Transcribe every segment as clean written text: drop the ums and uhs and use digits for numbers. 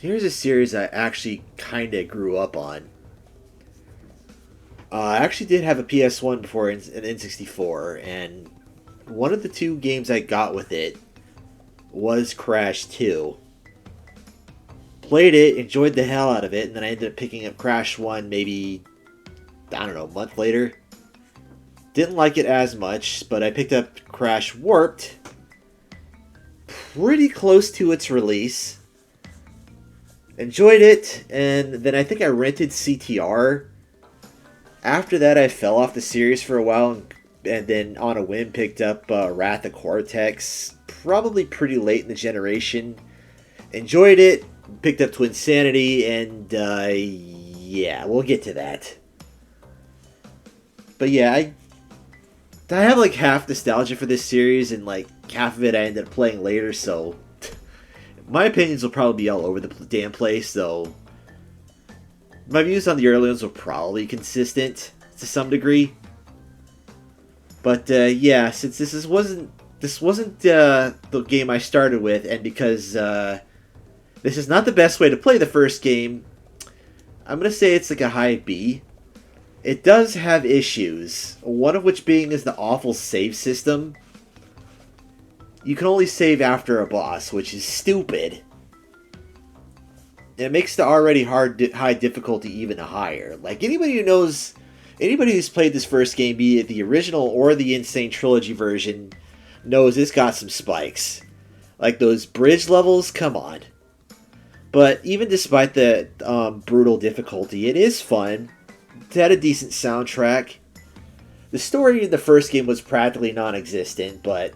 Here's a series I actually kind of grew up on. I actually did have a PS1 before an N64, and one of the two games I got with it was Crash 2. Played it, enjoyed the hell out of it, and then I ended up picking up Crash 1 maybe, I don't know, a month later. Didn't like it as much, but I picked up Crash Warped pretty close to its release. Enjoyed it, and then I think I rented CTR. After that, I fell off the series for a while, and then on a whim picked up Wrath of Cortex, probably pretty late in the generation. Enjoyed it, picked up Twinsanity, and yeah, we'll get to that. But yeah, I have like half nostalgia for this series, and like half of it I ended up playing later, so my opinions will probably be all over the damn place, though. My views on the early ones were probably consistent to some degree. But yeah, since this wasn't the game I started with, and because this is not the best way to play the first game, I'm gonna say it's like a high B. It does have issues, one of which being is the awful save system. You can only save after a boss, which is stupid. It makes the already high difficulty even higher. Like, anybody who's played this first game, be it the original or the Insane Trilogy version, knows it's got some spikes. Like, those bridge levels, come on. But even despite the brutal difficulty, it is fun. It had a decent soundtrack. The story in the first game was practically non-existent, but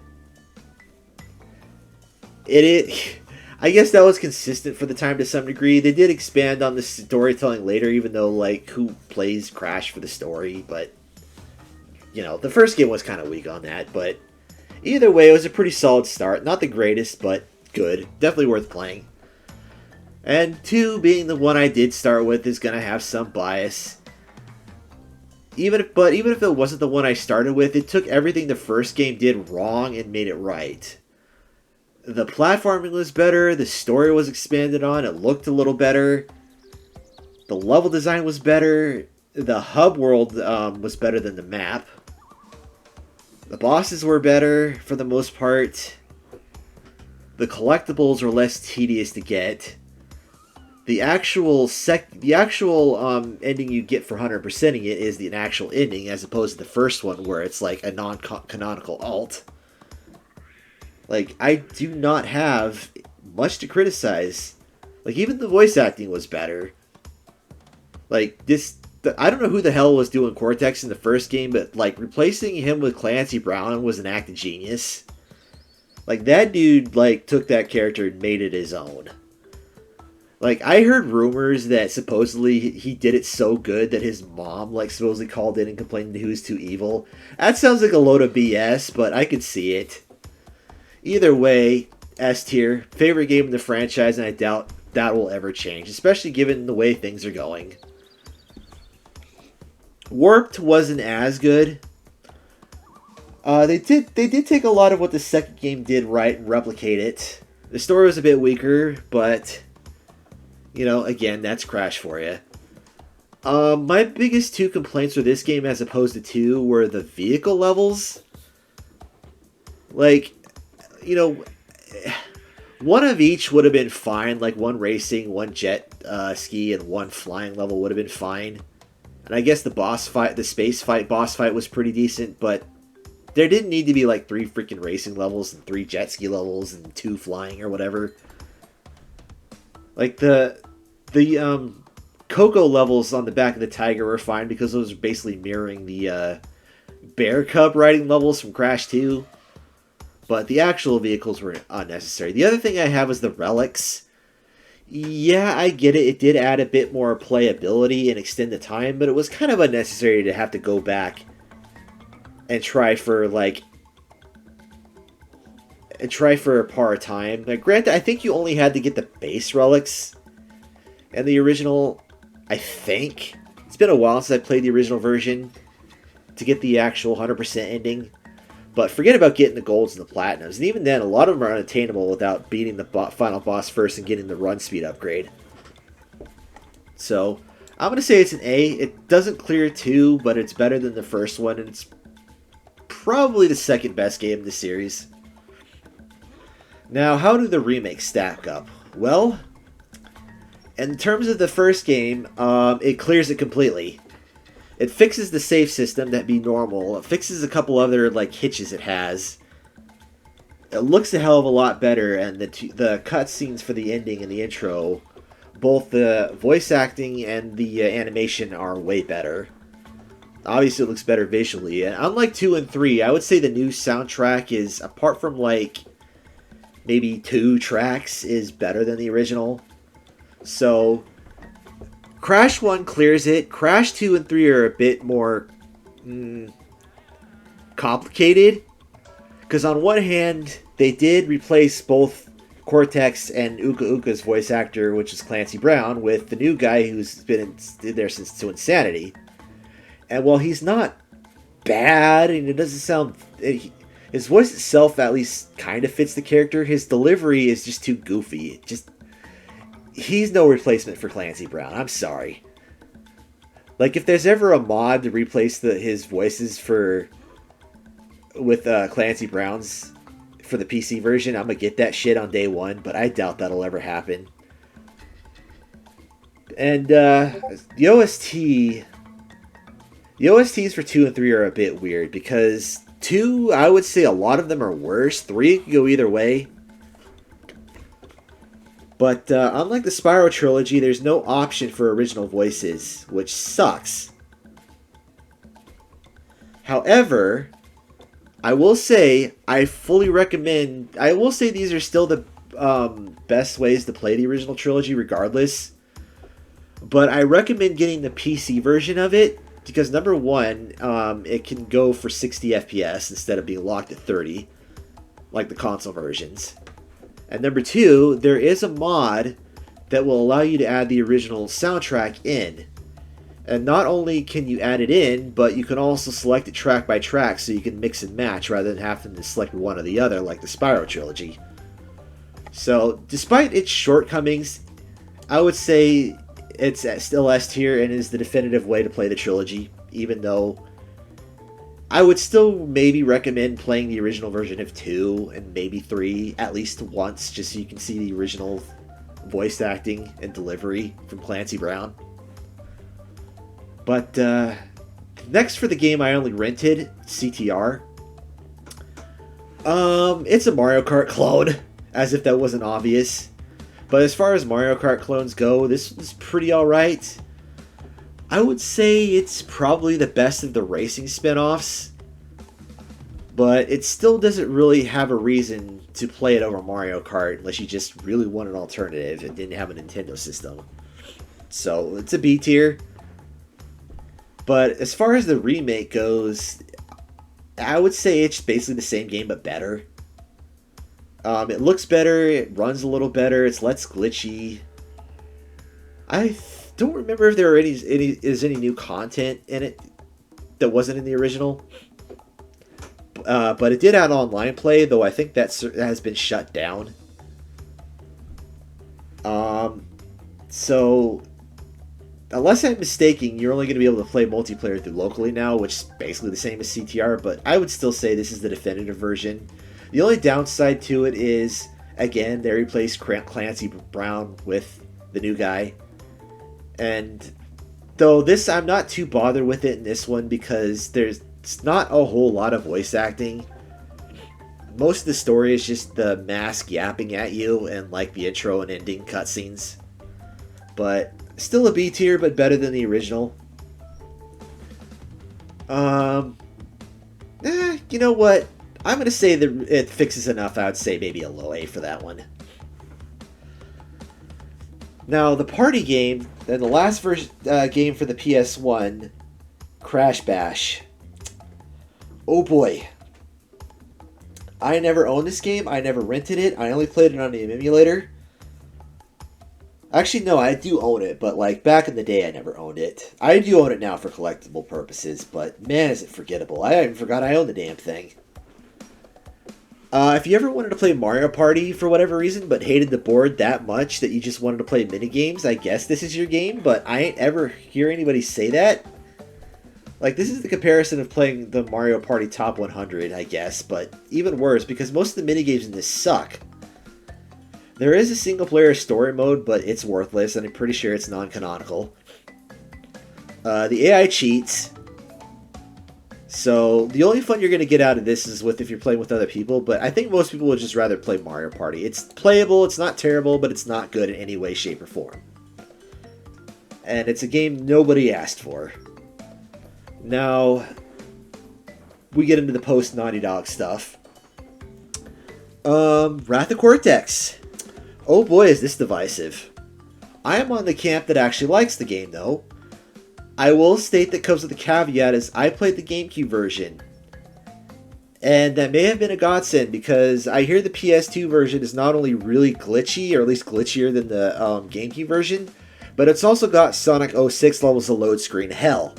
I guess that was consistent for the time to some degree. They did expand on the storytelling later, even though, like, who plays Crash for the story? But, you know, the first game was kind of weak on that. But either way, it was a pretty solid start. Not the greatest, but good. Definitely worth playing. And 2, being the one I did start with, is going to have some bias. Even if it wasn't the one I started with, it took everything the first game did wrong and made it right. The platforming was better, the story was expanded on, it looked a little better, the level design was better, the hub world was better than the map, the bosses were better for the most part, the collectibles were less tedious to get, the actual ending you get for 100%ing it is an actual ending, as opposed to the first one where it's like a non-canonical alt. Like, I do not have much to criticize. Like, even the voice acting was better. Like, I don't know who the hell was doing Cortex in the first game, but, like, replacing him with Clancy Brown was an act of genius. Like, that dude, like, took that character and made it his own. Like, I heard rumors that supposedly he did it so good that his mom, like, supposedly called in and complained that he was too evil. That sounds like a load of BS, but I could see it. Either way, S tier, favorite game in the franchise, and I doubt that will ever change, especially given the way things are going. Warped wasn't as good. They did take a lot of what the second game did right and replicate it. The story was a bit weaker, but you know, again, that's Crash for you. My biggest 2 complaints with this game, as opposed to 2, were the vehicle levels. Like, you know, one of each would have been fine. Like, one racing, one jet ski, and one flying level would have been fine. And I guess the space fight boss fight was pretty decent, but there didn't need to be like 3 freaking racing levels and 3 jet ski levels and 2 flying or whatever. Like, the Coco levels on the back of the Tiger were fine because those are basically mirroring the Bear Cub riding levels from Crash 2. But the actual vehicles were unnecessary. The other thing I have is the relics. Yeah, I get it. It did add a bit more playability and extend the time, but it was kind of unnecessary to have to go back and try for a par time. Now, granted, I think you only had to get the base relics and the original. I think it's been a while since I played the original version to get the actual 100% ending. But forget about getting the golds and the platinums. And even then, a lot of them are unattainable without beating the final boss first and getting the run speed upgrade. So, I'm going to say it's an A. It doesn't clear 2, but it's better than the first one. And it's probably the second best game in the series. Now, how do the remakes stack up? Well, in terms of the first game, it clears it completely. It fixes the save system that'd be normal. It fixes a couple other hitches it has. It looks a hell of a lot better, and the cutscenes for the ending and the intro, both the voice acting and the animation are way better. Obviously, it looks better visually. And unlike 2 and 3, I would say the new soundtrack is, apart from maybe 2 tracks, is better than the original. So, Crash 1 clears it. Crash 2 and 3 are a bit more complicated. Because on one hand, they did replace both Cortex and Uka Uka's voice actor, which is Clancy Brown, with the new guy who's been in there since To Insanity. And while he's not bad, and it doesn't sound... his voice itself at least kind of fits the character, his delivery is just too goofy. He's no replacement for Clancy Brown. I'm sorry. If there's ever a mod to replace his voices with Clancy Brown's for the PC version, I'm gonna get that shit on day one, but I doubt that'll ever happen. And the OSTs for 2 and 3 are a bit weird, because 2, I would say a lot of them are worse. 3 could go either way. But unlike the Spyro trilogy, there's no option for original voices, which sucks. However, I will say I fully recommend... I will say these are still the best ways to play the original trilogy regardless. But I recommend getting the PC version of it, because number one, it can go for 60 FPS instead of being locked at 30, like the console versions. And number two, there is a mod that will allow you to add the original soundtrack in. And not only can you add it in, but you can also select it track by track, so you can mix and match rather than having to select one or the other like the Spyro trilogy. So, despite its shortcomings, I would say it's still S tier and is the definitive way to play the trilogy, even though I would still maybe recommend playing the original version of 2 and maybe 3 at least once, just so you can see the original voice acting and delivery from Clancy Brown. But next for the game I only rented, CTR. It's a Mario Kart clone, as if that wasn't obvious. But as far as Mario Kart clones go, this was pretty alright. I would say it's probably the best of the racing spin-offs, but it still doesn't really have a reason to play it over Mario Kart unless you just really want an alternative and didn't have a Nintendo system. So it's a B tier. But as far as the remake goes, I would say it's basically the same game but better. It looks better, it runs a little better, it's less glitchy. I don't remember if there are any new content in it that wasn't in the original. But it did add online play, though I think that has been shut down. So, unless I'm mistaken, you're only going to be able to play multiplayer through locally now, which is basically the same as CTR, but I would still say this is the definitive version. The only downside to it is, again, they replaced Clancy Brown with the new guy. And though this, I'm not too bothered with it in this one because there's not a whole lot of voice acting. Most of the story is just the mask yapping at you and like the intro and ending cutscenes. But still a B tier, but better than the original. You know what? I'm going to say that it fixes enough. I would say maybe a low A for that one. Now, the party game, and the last game for the PS1, Crash Bash. Oh boy. I never owned this game. I never rented it. I only played it on the emulator. Actually, no, I do own it, but like back in the day, I never owned it. I do own it now for collectible purposes, but man, is it forgettable. I even forgot I owned the damn thing. If you ever wanted to play Mario Party for whatever reason, but hated the board that much that you just wanted to play minigames, I guess this is your game, but I ain't ever hear anybody say that. Like, this is the comparison of playing the Mario Party Top 100, I guess, but even worse, because most of the minigames in this suck. There is a single-player story mode, but it's worthless, and I'm pretty sure it's non-canonical. The AI cheats, so the only fun you're going to get out of this is if you're playing with other people, but I think most people would just rather play Mario Party. It's playable, it's not terrible, but it's not good in any way, shape, or form. And it's a game nobody asked for. Now, we get into the post-Naughty Dog stuff. Wrath of Cortex. Oh boy, is this divisive. I am on the camp that actually likes the game, though. I will state that comes with a caveat is I played the GameCube version. And that may have been a godsend because I hear the PS2 version is not only really glitchy, or at least glitchier than the GameCube version, but it's also got Sonic 06 levels of load screen hell.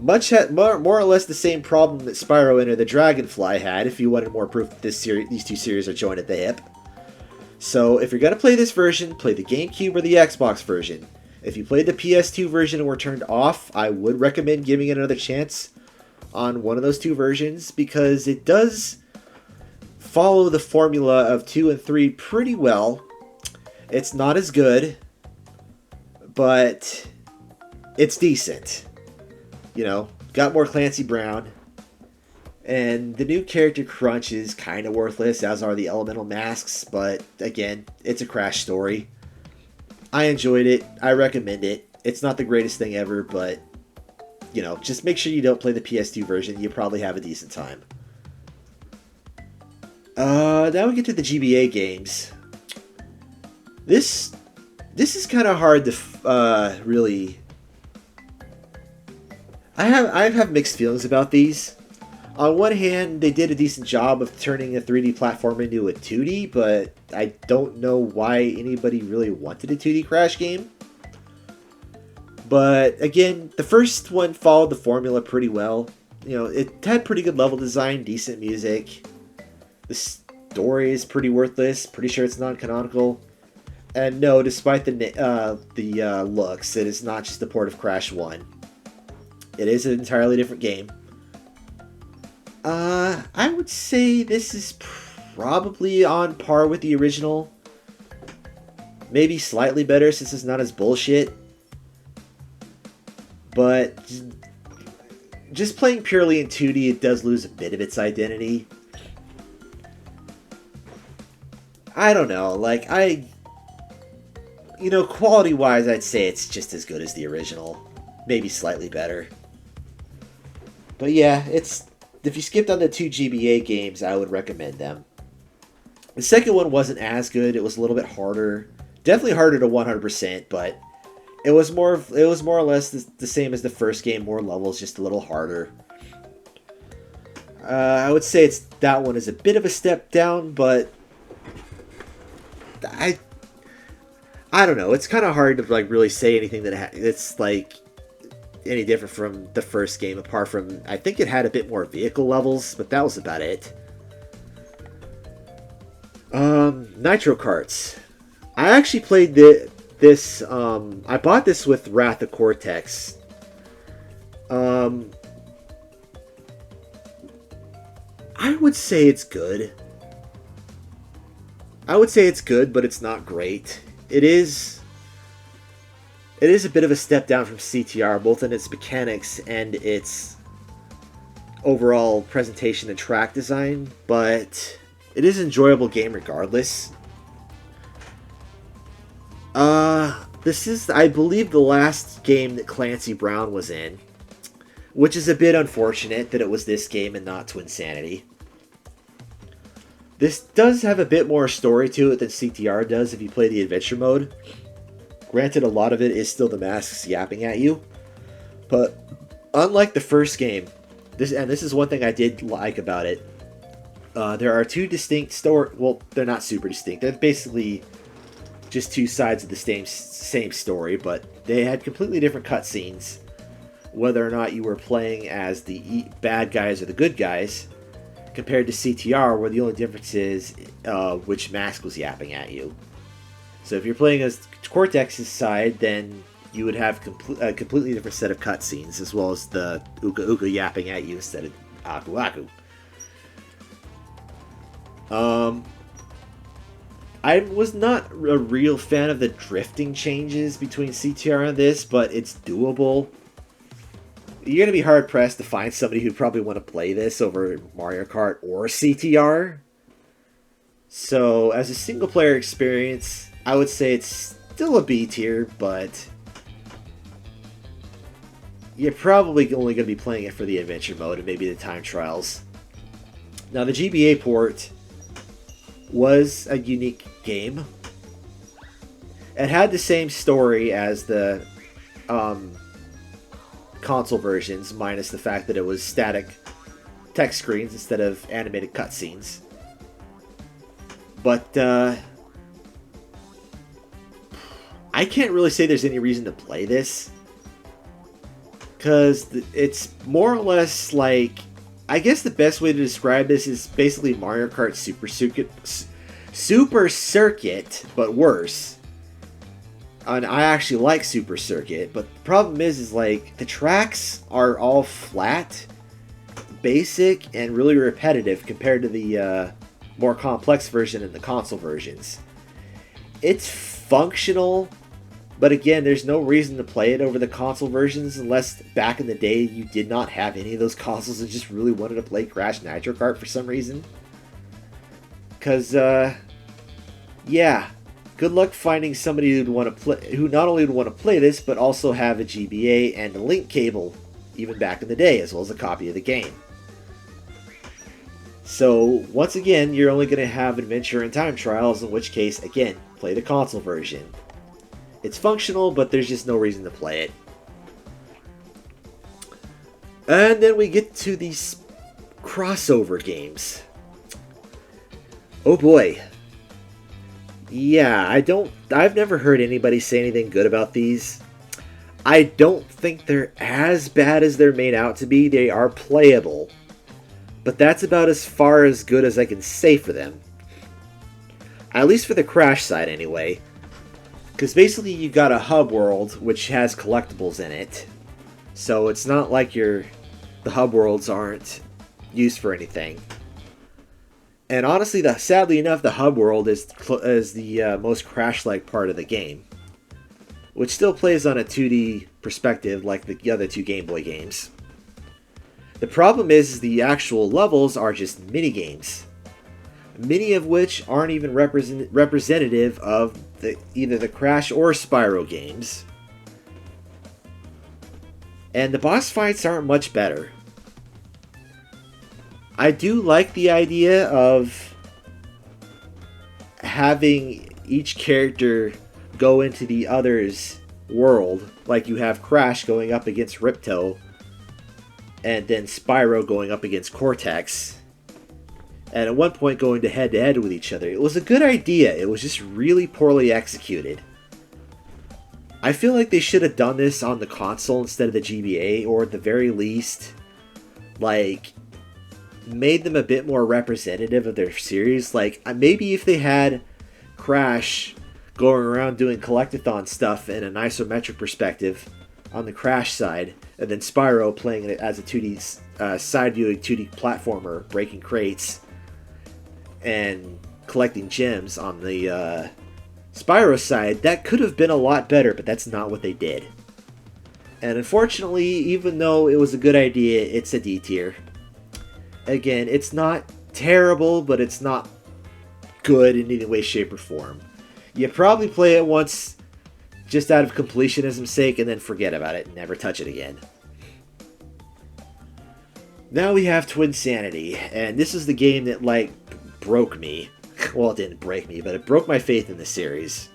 More or less the same problem that Spyro Enter the Dragonfly had, if you wanted more proof that these two series are joined at the hip. So if you're going to play this version, play the GameCube or the Xbox version. If you played the PS2 version and were turned off, I would recommend giving it another chance on one of those two versions, because it does follow the formula of 2 and 3 pretty well. It's not as good, but it's decent. You know, got more Clancy Brown. And the new character Crunch is kind of worthless, as are the elemental masks, but again, it's a Crash story. I enjoyed it. I recommend it. It's not the greatest thing ever, but, you know, just make sure you don't play the PS2 version. You probably have a decent time. Now we get to the GBA games. This is kind of hard to really... I have mixed feelings about these. On one hand, they did a decent job of turning a 3D platform into a 2D, but I don't know why anybody really wanted a 2D Crash game. But again, the first one followed the formula pretty well. You know, it had pretty good level design, decent music. The story is pretty worthless. Pretty sure it's non-canonical. And no, despite the looks, it is not just a port of Crash 1. It is an entirely different game. I would say this is probably on par with the original. Maybe slightly better since it's not as bullshit. But just playing purely in 2D, it does lose a bit of its identity. I don't know, like, you know, quality-wise, I'd say it's just as good as the original. Maybe slightly better. But yeah, if you skipped on the 2 GBA games, I would recommend them. The second one wasn't as good. It was a little bit harder. Definitely harder to 100%, but it was more or less the same as the first game. More levels, just a little harder. I would say that one is a bit of a step down, but I don't know. It's kind of hard to like really say anything that it's like any different from the first game, apart from I think it had a bit more vehicle levels, but that was about it. Nitro Karts. I actually played this. I bought this with Wrath of Cortex. I would say it's good. I would say it's good, but it's not great. It is a bit of a step down from CTR, both in its mechanics and its overall presentation and track design, but it is an enjoyable game regardless. This is, I believe, the last game that Clancy Brown was in, which is a bit unfortunate that it was this game and not Twinsanity. This does have a bit more story to it than CTR does if you play the adventure mode. Granted, a lot of it is still the masks yapping at you, but unlike the first game, this is one thing I did like about it. There are two distinct story. Well, they're not super distinct. They're basically just two sides of the same story, but they had completely different cutscenes, whether or not you were playing as the bad guys or the good guys. compared to CTR, where the only difference is which mask was yapping at you. So if you're playing as Cortex's side, then you would have a completely different set of cutscenes, as well as the Uka Uka yapping at you instead of Aku Aku. I was not a real fan of the drifting changes between CTR and this, but it's doable. You're going to be hard-pressed to find somebody who'd probably want to play this over Mario Kart or CTR. So, as a single-player experience, I would say it's still a B tier, but you're probably only going to be playing it for the adventure mode and maybe the time trials. Now, the GBA port was a unique game. It had the same story as the console versions, minus the fact that it was static text screens instead of animated cutscenes. But I can't really say there's any reason to play this, because it's more or less like, I guess the best way to describe this is basically Mario Kart Super Circuit, but worse. And I actually like Super Circuit, but the problem is like the tracks are all flat, basic, and really repetitive compared to the more complex version and the console versions. It's functional, but again, there's no reason to play it over the console versions unless back in the day you did not have any of those consoles and just really wanted to play Crash Nitro Kart for some reason. Because, yeah, good luck finding somebody who'd want to play, who not only would want to play this, but also have a GBA and a link cable, even back in the day, as well as a copy of the game. So, once again, you're only going to have adventure and time trials, in which case, again, play the console version. It's functional, but there's just no reason to play it. And then we get to these crossover games. Oh boy. Yeah, I've never heard anybody say anything good about these. I don't think they're as bad as they're made out to be. They are playable. But that's about as far as good as I can say for them. At least for the Crash side, anyway. Because basically you've got a hub world which has collectibles in it. So it's not like the hub worlds aren't used for anything. And honestly, sadly enough, the hub world is the most Crash-like part of the game. Which still plays on a 2D perspective like the other two Game Boy games. The problem is the actual levels are just mini-games. Many of which aren't even representative of either the Crash or Spyro games. And the boss fights aren't much better. I do like the idea of having each character go into the other's world, like you have Crash going up against Ripto, and then Spyro going up against Cortex. And at one point going to head-to-head with each other. It was a good idea, it was just really poorly executed. I feel like they should have done this on the console instead of the GBA, or at the very least, like, made them a bit more representative of their series. Like, maybe if they had Crash going around doing collectathon stuff in an isometric perspective on the Crash side, and then Spyro playing it as a 2D, side-viewing 2D platformer, breaking crates, and collecting gems on the Spyro side, that could have been a lot better, but that's not what they did. And unfortunately, even though it was a good idea, it's a D tier. Again, it's not terrible, but it's not good in any way, shape, or form. You probably play it once just out of completionism's sake and then forget about it and never touch it again. Now we have Twinsanity, and this is the game that, like, broke me. Well, it didn't break me, but it broke my faith in the series.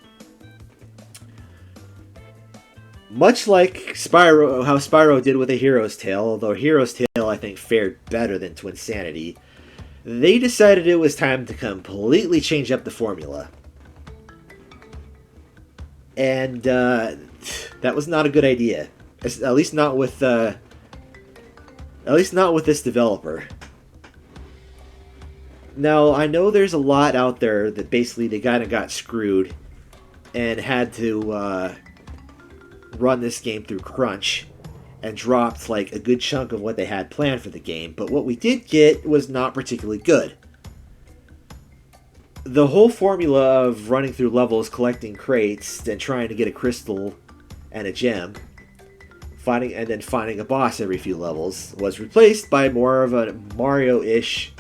Much like Spyro, how Spyro did with A Hero's Tale, although Hero's Tale, I think, fared better than Twinsanity, they decided it was time to completely change up the formula. And that was not a good idea. At least not with this developer. Now, I know there's a lot out there that basically they kind of got screwed and had to run this game through crunch and dropped like a good chunk of what they had planned for the game, but what we did get was not particularly good. The whole formula of running through levels, collecting crates, and trying to get a crystal and a gem, and then finding a boss every few levels, was replaced by more of a Mario-ish,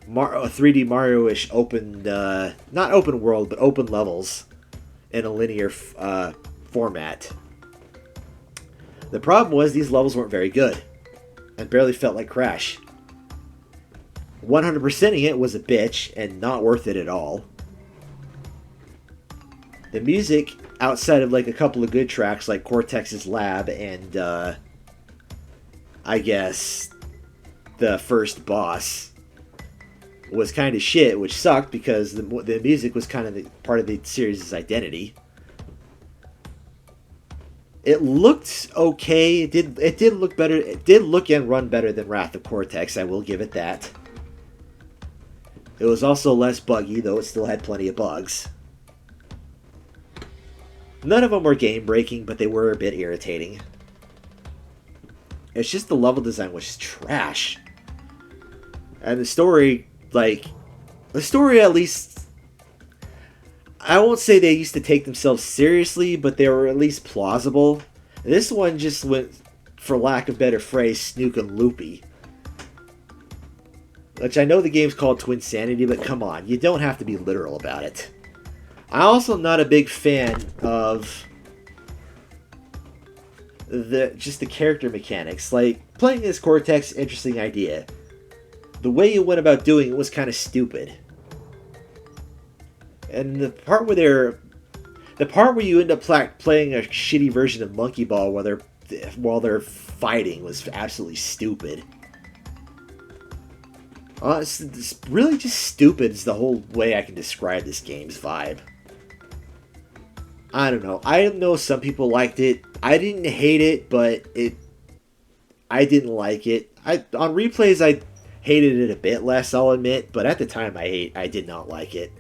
a 3D Mario-ish open, not open world, but open levels in a linear format. The problem was these levels weren't very good and barely felt like Crash. 100%ing it was a bitch and not worth it at all. The music, outside of like a couple of good tracks like Cortex's Lab and I guess the first boss, was kind of shit, which sucked because the music was kind of part of the series' identity. It looked okay. It did look better. It did look and run better than Wrath of Cortex. I will give it that. It was also less buggy, though it still had plenty of bugs. None of them were game-breaking, but they were a bit irritating. It's just the level design was trash. And the story, at least, I won't say they used to take themselves seriously, but they were at least plausible. This one just went, for lack of better phrase, snook and loopy. Which I know the game's called Twinsanity, but come on, you don't have to be literal about it. I'm also not a big fan of the character mechanics. Like, playing as Cortex, interesting idea. The way you went about doing it was kind of stupid. And the part where you end up playing a shitty version of Monkey Ball while they're fighting was absolutely stupid. It's really just stupid is the whole way I can describe this game's vibe. I don't know. I know some people liked it. I didn't hate it, but I didn't like it. On replays, I hated it a bit less, I'll admit, but at the time I did not like it.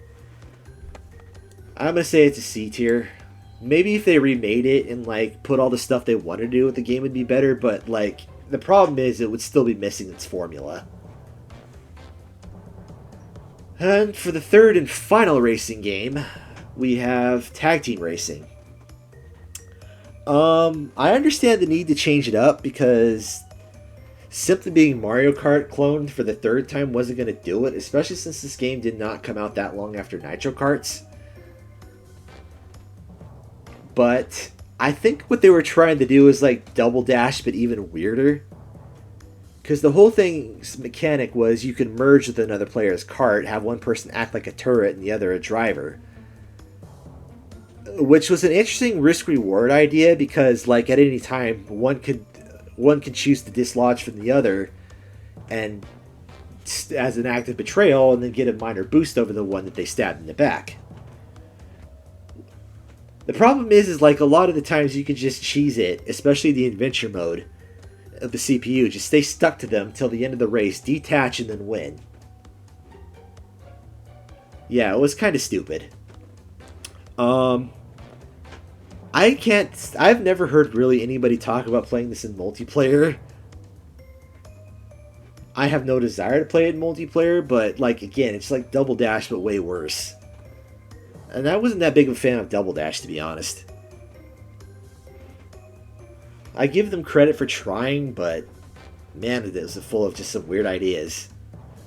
I'm gonna say it's a C tier. Maybe if they remade it and put all the stuff they wanted to do with the game would be better, but the problem is it would still be missing its formula. And for the third and final racing game, we have Tag Team Racing. I understand the need to change it up because simply being Mario Kart cloned for the third time wasn't going to do it, especially since this game did not come out that long after Nitro Karts. But I think what they were trying to do is Double Dash, but even weirder. Because the whole thing's mechanic was you could merge with another player's kart, have one person act like a turret and the other a driver. Which was an interesting risk-reward idea because, at any time, one could choose to dislodge from the other and as an act of betrayal and then get a minor boost over the one that they stabbed in the back. The problem is a lot of the times you can just cheese it, especially the adventure mode of the CPU. Just stay stuck to them till the end of the race, detach, and then win. Yeah, it was kind of stupid. I've never heard really anybody talk about playing this in multiplayer. I have no desire to play it in multiplayer, but again, it's like Double Dash, but way worse. And I wasn't that big of a fan of Double Dash, to be honest. I give them credit for trying, but man, it was full of just some weird ideas.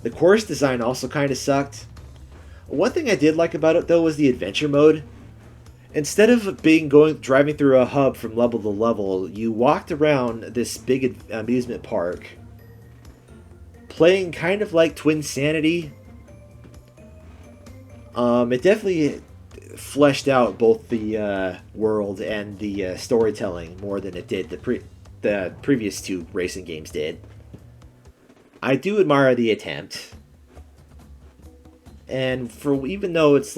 The course design also kind of sucked. One thing I did like about it, though, was the adventure mode. Instead of driving through a hub from level to level, you walked around this big amusement park, playing kind of like Twinsanity. It definitely fleshed out both the world and the storytelling more than it did the previous two racing games did. I do admire the attempt, and even though it's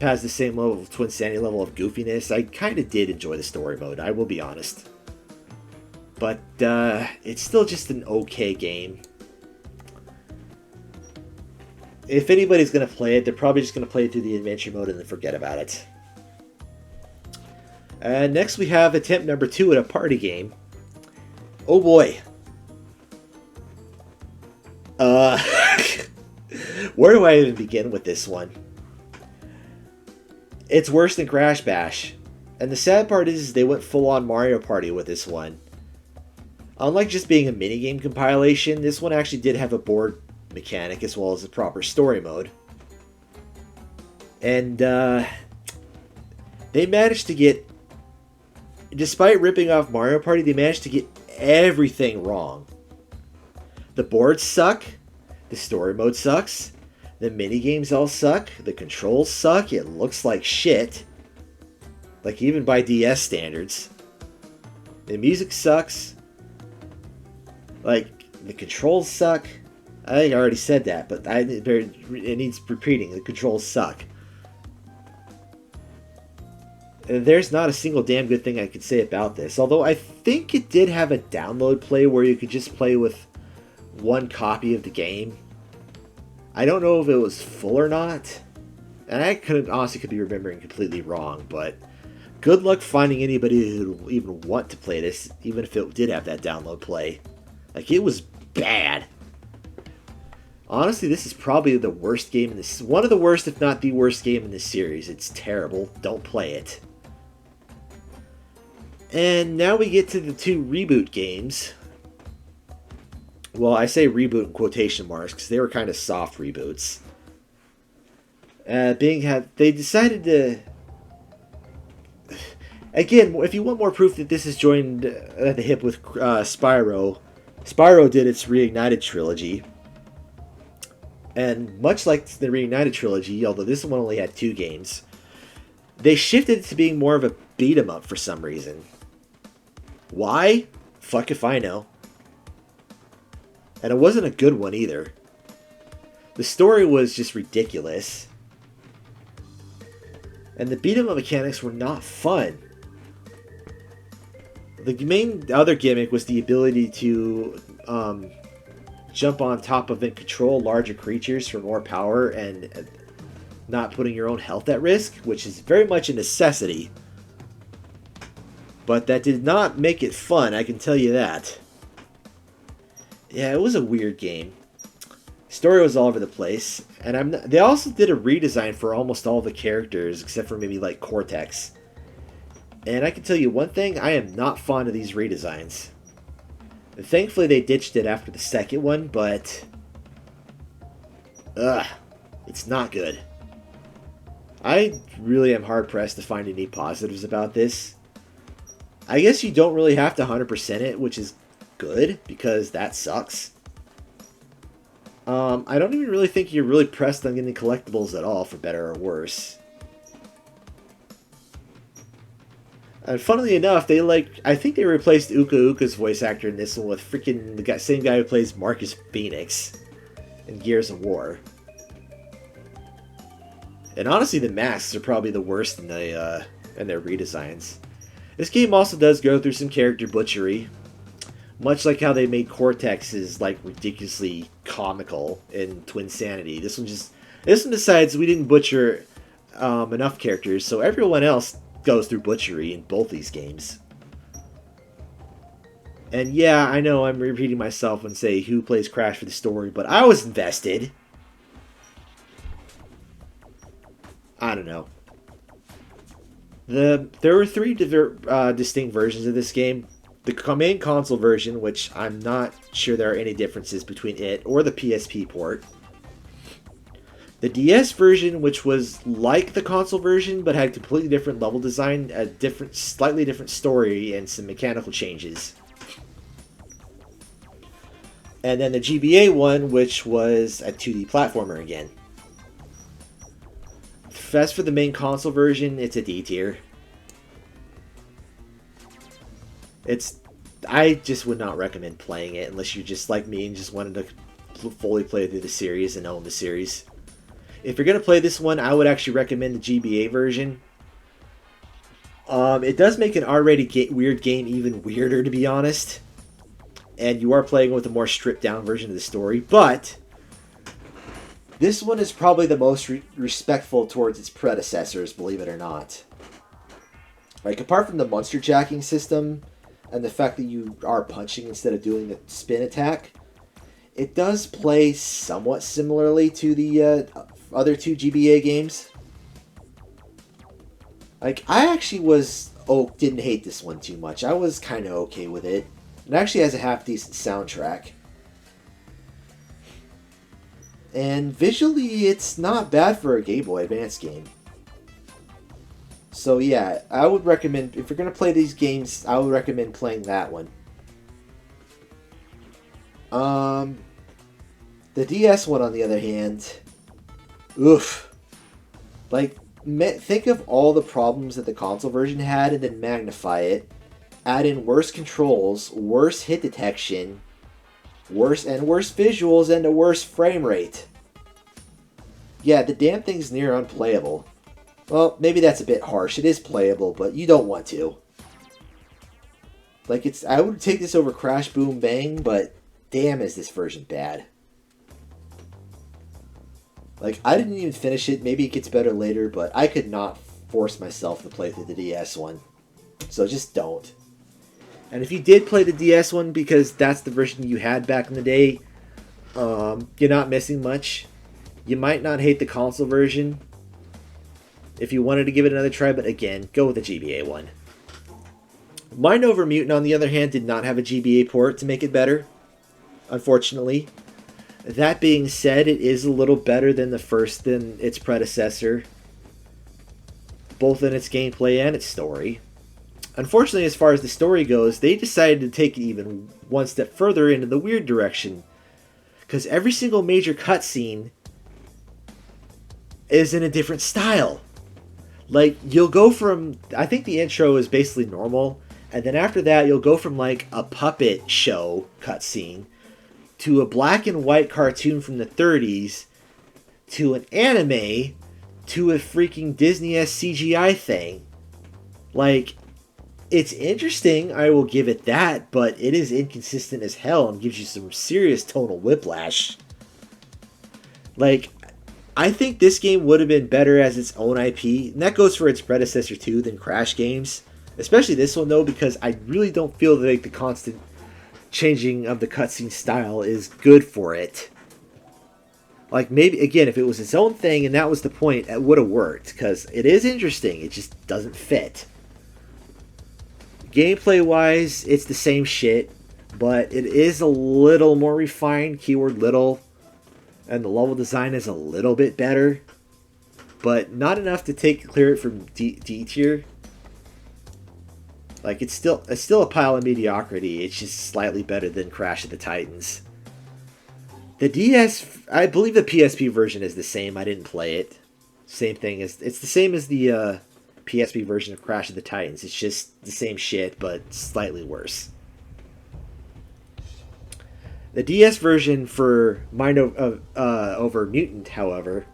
has the same level of Twinsanity level of goofiness, I kind of did enjoy the story mode, I will be honest. But it's still just an okay game. if anybody's going to play it, they're probably just going to play it through the adventure mode and then forget about it. And next we have attempt number 2 at a party game. Oh boy. Where do I even begin with this one? It's worse than Crash Bash. And the sad part is they went full on Mario Party with this one. Unlike just being a minigame compilation, this one actually did have a board mechanic as well as a proper story mode. And they managed to get, despite ripping off Mario Party, they managed to get everything wrong. The boards suck, the story mode sucks, the minigames all suck, the controls suck, it looks like shit. Like even by DS standards. The music sucks. Like, the controls suck. I think I already said that, but it needs repeating. The controls suck. And there's not a single damn good thing I could say about this. Although I think it did have a download play where you could just play with one copy of the game. I don't know if it was full or not. And I honestly could be remembering completely wrong, but good luck finding anybody who would even want to play this, even if it did have that download play. Like, it was bad. Honestly, this is probably the worst game in this. One of the worst, if not the worst game in this series. It's terrible. Don't play it. And now we get to the 2 reboot games. Well, I say reboot in quotation marks because they were kind of soft reboots. They decided to. Again, if you want more proof that this is joined at the hip with Spyro, Spyro did its Reignited trilogy. And much like the Reignited trilogy, although this one only had 2 games, they shifted it to being more of a beat-em-up for some reason. Why? Fuck if I know. And it wasn't a good one either. The story was just ridiculous. And the beat-em-up mechanics were not fun. The main other gimmick was the ability to jump on top of and control larger creatures for more power and not putting your own health at risk, which is very much a necessity. But that did not make it fun, I can tell you that. Yeah, it was a weird game. Story was all over the place, and they also did a redesign for almost all the characters except for maybe like Cortex. And I can tell you one thing, I am not fond of these redesigns. And thankfully they ditched it after the second one, but it's not good. I really am hard pressed to find any positives about this. I guess you don't really have to 100% it, which is good, because that sucks. I don't even really think you're really pressed on getting collectibles at all, for better or worse. And funnily enough, I think they replaced Uka Uka's voice actor in this one with freaking the same guy who plays Marcus Phoenix in Gears of War. And honestly, the masks are probably the worst in their redesigns. This game also does go through some character butchery. Much like how they made Cortex's like ridiculously comical in Twinsanity. This one decides we didn't butcher enough characters, so everyone else goes through butchery in both these games. And yeah, I know I'm repeating myself when say who plays Crash for the story, but I was invested. I don't know. There were 3 distinct versions of this game. The main console version, which I'm not sure there are any differences between it or the PSP port. The DS version, which was like the console version, but had completely different level design, a slightly different story, and some mechanical changes. And then the GBA one, which was a 2D platformer again. As for the main console version, it's a D tier. I just would not recommend playing it unless you're just like me and just wanted to fully play through the series and own the series. If you're going to play this one, I would actually recommend the GBA version. It does make an R-rated weird game even weirder, to be honest. And you are playing with a more stripped down version of the story, but This one is probably the most respectful towards its predecessors, believe it or not. Like, apart from the monster jacking system and the fact that you are punching instead of doing the spin attack, it does play somewhat similarly to the other two GBA games. Like, I actually didn't hate this one too much. I was kind of okay with it. It actually has a half-decent soundtrack. And visually, it's not bad for a Game Boy Advance game. So yeah, I would recommend, if you're going to play these games, I would recommend playing that one. The DS one, on the other hand, oof. Like, think of all the problems that the console version had and then magnify it. Add in worse controls, worse hit detection, worse visuals, and a worse frame rate. Yeah, the damn thing's near unplayable. Well, maybe that's a bit harsh. It is playable, but you don't want to. Like, I would take this over Crash Boom Bang, but damn is this version bad. Like, I didn't even finish it. Maybe it gets better later, but I could not force myself to play through the DS one. So just don't. And if you did play the DS one because that's the version you had back in the day, you're not missing much. You might not hate the console version if you wanted to give it another try, but again, go with the GBA one. Mind Over Mutant, on the other hand, did not have a GBA port to make it better, unfortunately. That being said, it is a little better than its predecessor, both in its gameplay and its story. Unfortunately, as far as the story goes, they decided to take it even one step further into the weird direction, because every single major cutscene is in a different style. Like, you'll go from, I think the intro is basically normal, and then after that you'll go from like a puppet show cutscene to a black and white cartoon from the 30s to an anime to a freaking Disney-esque CGI thing. Like, it's interesting, I will give it that, but it is inconsistent as hell and gives you some serious tonal whiplash. Like, I think this game would have been better as its own IP, and that goes for its predecessor too, than Crash games. Especially this one though, because I really don't feel like the constant changing of the cutscene style is good for it. Like, maybe, again, if it was its own thing and that was the point, it would have worked, because it is interesting, it just doesn't fit. Gameplay wise, it's the same shit, but it is a little more refined, keyword little, and the level design is a little bit better, but not enough to clear it from D tier. Like, it's still a pile of mediocrity. It's just slightly better than Crash of the Titans. The DS, I believe the PSP version is the same. I didn't play it. Same thing it's the same as the PSP version of Crash of the Titans. It's just the same shit, but slightly worse. The DS version for Mind Over Mutant, however,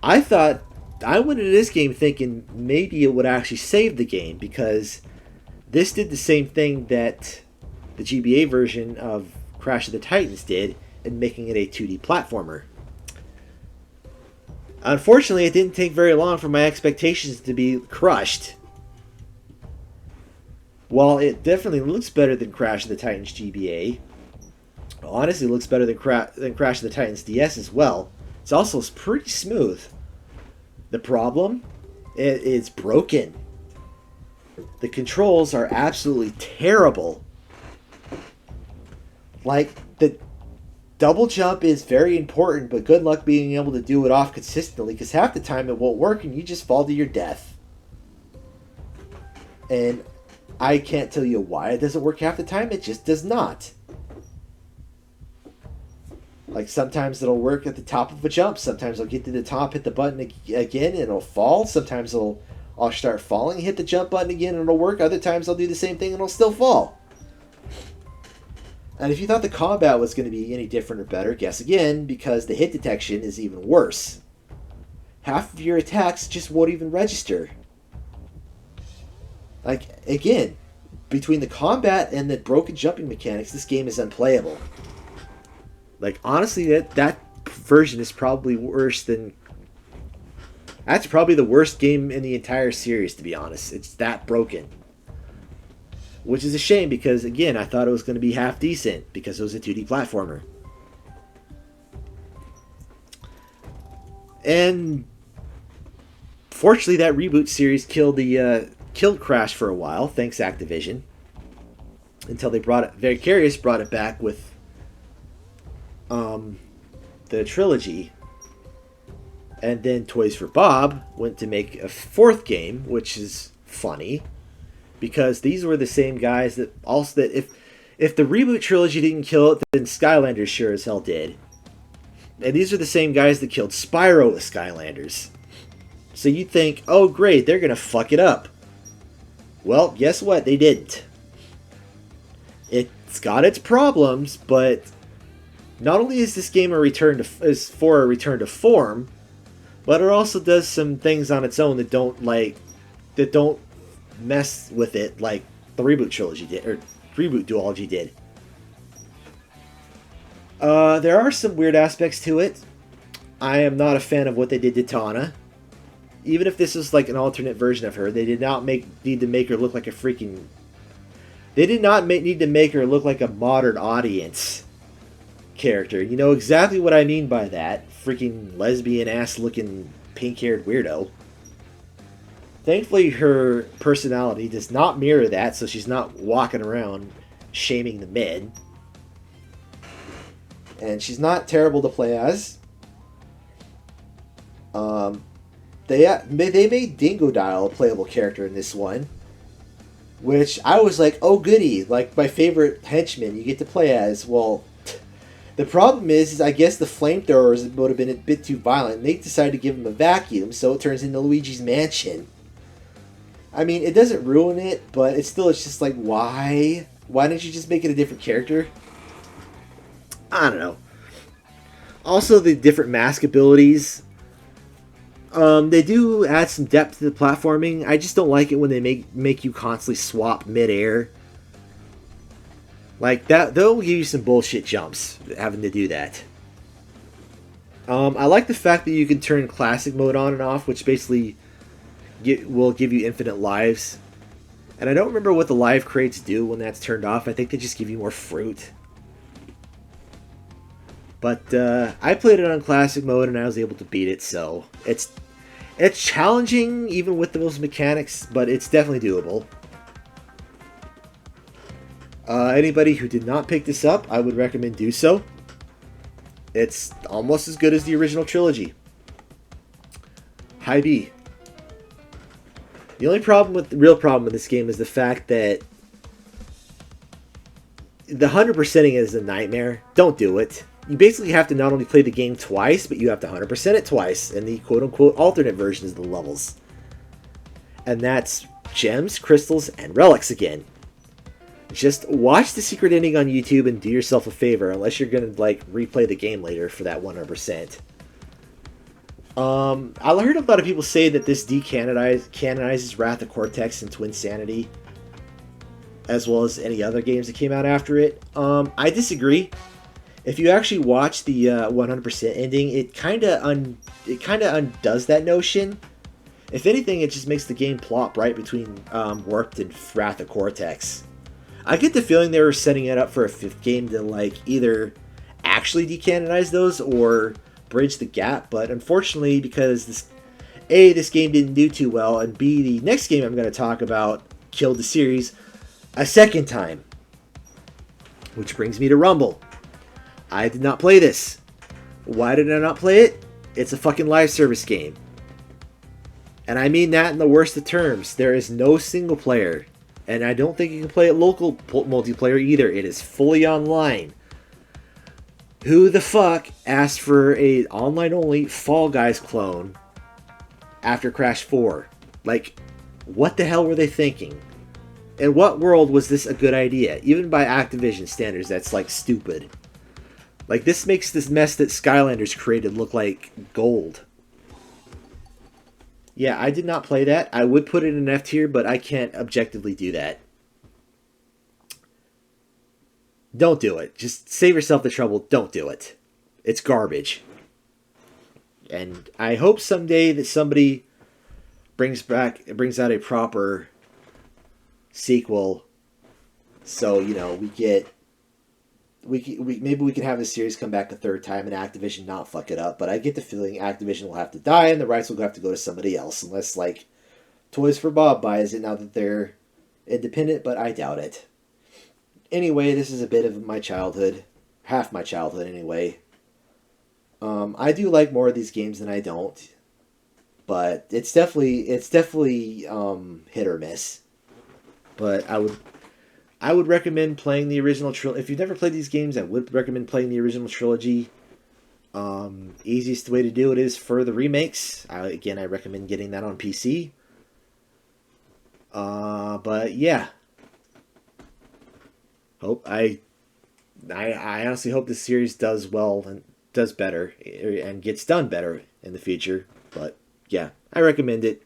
I went into this game thinking maybe it would actually save the game, because this did the same thing that the GBA version of Crash of the Titans did in making it a 2D platformer. Unfortunately, it didn't take very long for my expectations to be crushed. While it definitely looks better than Crash of the Titans GBA, honestly, it looks better than Crash of the Titans DS as well. It's also pretty smooth. The problem? It's broken. The controls are absolutely terrible. Like, the double jump is very important, but good luck being able to do it off consistently, because half the time it won't work and you just fall to your death. And I can't tell you why it doesn't work half the time, it just does not. Like, sometimes it'll work at the top of a jump, sometimes I'll get to the top, hit the button again, and it'll fall. Sometimes I'll start falling, hit the jump button again, and it'll work. Other times I'll do the same thing and it'll still fall. And if you thought the combat was going to be any different or better, guess again, because the hit detection is even worse. Half of your attacks just won't even register. Like, again, between the combat and the broken jumping mechanics, this game is unplayable. Like, honestly, that version is probably worse than... That's probably the worst game in the entire series, to be honest. It's that broken. Which is a shame because, again, I thought it was going to be half decent because it was a 2D platformer. And fortunately, that reboot series killed Crash for a while, thanks Activision. Until they Vicarious brought it back with the trilogy. And then Toys for Bob went to make a fourth game, which is funny. Because these were the same guys that if the reboot trilogy didn't kill it, then Skylanders sure as hell did. And these are the same guys that killed Spyro with Skylanders. So you'd think, oh great, they're going to fuck it up. Well, guess what? They didn't. It's got its problems, but not only is this game for a return to form, but it also does some things on its own that don't mess with it like the reboot trilogy did, or reboot duology did. There are some weird aspects to it. I am not a fan of what they did to Tana. Even if this is like an alternate version of her, they did not need to make her look like a freaking... They did not need to make her look like a modern audience character. You know exactly what I mean by that. Freaking lesbian-ass looking pink-haired weirdo. Thankfully, her personality does not mirror that, so she's not walking around shaming the men. And she's not terrible to play as. They made Dingodile a playable character in this one. Which I was like, oh goody, like my favorite henchman you get to play as. Well, the problem is I guess the flamethrowers would have been a bit too violent. And they decided to give him a vacuum, so it turns into Luigi's Mansion. I mean, it doesn't ruin it, but it's just like, why? Why didn't you just make it a different character? I don't know. Also, the different mask abilities. They do add some depth to the platforming. I just don't like it when they make you constantly swap mid-air. Like, they'll give you some bullshit jumps, having to do that. I like the fact that you can turn classic mode on and off, which basically will give you infinite lives. And I don't remember what the live crates do when that's turned off. I think they just give you more fruit. But I played it on classic mode and I was able to beat it, so it's challenging even with those mechanics, but it's definitely doable. Anybody who did not pick this up, I would recommend do so. It's almost as good as the original trilogy. High B. The real problem with this game is the fact that the 100%ing is a nightmare. Don't do it. You basically have to not only play the game twice, but you have to 100% it twice in the quote-unquote alternate versions of the levels. And that's gems, crystals, and relics again. Just watch the secret ending on YouTube and do yourself a favor, unless you're going to like replay the game later for that 100%. I heard a lot of people say that this canonizes Wrath of Cortex and Twin Sanity, as well as any other games that came out after it. I disagree. If you actually watch the 100% ending, it kind of undoes that notion. If anything, it just makes the game plop right between Warped and Wrath of Cortex. I get the feeling they were setting it up for a fifth game to like either actually decanonize those or bridge the gap, but unfortunately, because this game didn't do too well, and B, the next game I'm going to talk about killed the series a second time. Which brings me to Rumble. I did not play this. Why did I not play it? It's a fucking live service game. And I mean that in the worst of terms. There is no single player. And I don't think you can play it local multiplayer either. It is fully online. Who the fuck asked for a online-only Fall Guys clone after Crash 4? Like, what the hell were they thinking? In what world was this a good idea? Even by Activision standards, that's like stupid. Like, this makes this mess that Skylanders created look like gold. Yeah, I did not play that. I would put it in F tier, but I can't objectively do that. Don't do it. Just save yourself the trouble. Don't do it. It's garbage. And I hope someday that somebody brings out a proper sequel, so we get we maybe we can have the series come back a third time and Activision not fuck it up. But I get the feeling Activision will have to die and the rights will have to go to somebody else, unless like Toys for Bob buys it now that they're independent. But I doubt it. Anyway, this is a bit of my childhood, half my childhood anyway. I do like more of these games than I don't, but it's definitely hit or miss. But I would recommend playing the original trilogy. If you've never played these games, I would recommend playing the original trilogy. Easiest way to do it is for the remakes. I recommend getting that on PC. But yeah, hope I honestly hope this series does well and does better and gets done better in the future. But yeah, I recommend it.